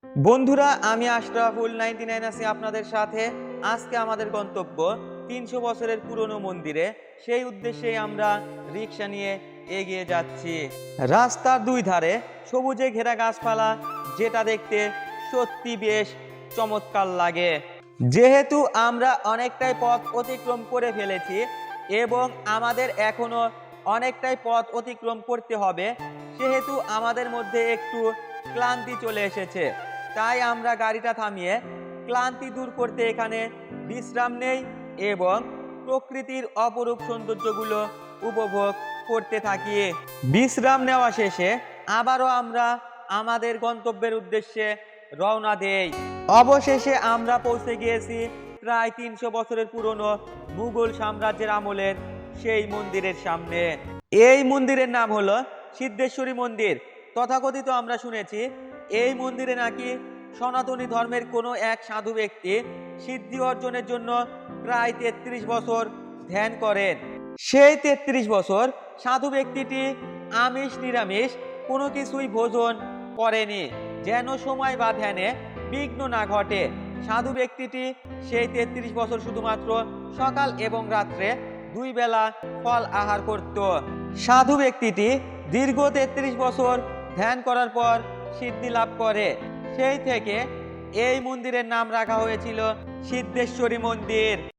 বন্ধুরা, আমি আশরাফুল 99 আছি আপনাদের সাথে। আজকে আমাদের গন্তব্য 300 বছরের পুরনো মন্দিরে। সেই উদ্দেশ্যে আমরা রিক্সা নিয়ে এগিয়ে যাচ্ছি। রাস্তার দুই ধারে সবুজে ঘেরা গাছপালা, যেটা দেখতে সত্যি বেশ চমৎকার লাগে। যেহেতু আমরা অনেকটাই পথ অতিক্রম করে ফেলেছি এবং আমাদের এখনো অনেকটাই পথ অতিক্রম করতে হবে, সেহেতু আমাদের মধ্যে একটু ক্লান্তি চলে এসেছে। তাই আমরা গাড়িটা থামিয়ে ক্লান্তি দূর করতে এখানে বিশ্রাম নেই এবং প্রকৃতির অপরূপ সৌন্দর্যগুলো উপভোগ করতে থাকি। বিশ্রাম নেওয়া শেষে আবারও আমরা আমাদের গন্তব্যের উদ্দেশ্যে রওনা দেই। অবশেষে আমরা পৌঁছে গিয়েছি প্রায় 300 বছরের পুরনো মুঘল সাম্রাজ্যের আমলের সেই মন্দিরের সামনে। এই মন্দিরের নাম হলো সিদ্ধেশ্বরী মন্দির। তথাকথিত আমরা শুনেছি এই মন্দিরে নাকি সনাতনী ধর্মের কোনো এক সাধু ব্যক্তি সিদ্ধি অর্জনের জন্য প্রায় 33 বছর ধ্যান করেন। সেই 33 বছর সাধু ব্যক্তিটি আমিষ নিরামিষ কোনো কিছুই ভোজন করেনি, যেন সময় বা ধ্যানে বিঘ্ন না ঘটে। সাধু ব্যক্তিটি সেই 33 বছর শুধুমাত্র সকাল এবং রাত্রে 2 বেলা ফল আহার করত। সাধু ব্যক্তিটি দীর্ঘ 33 বছর ধ্যান করার পর সিদ্ধি লাভ করে। সেই থেকে এই মন্দিরের নাম রাখা হয়েছিল সিদ্ধেশ্বরী মন্দির।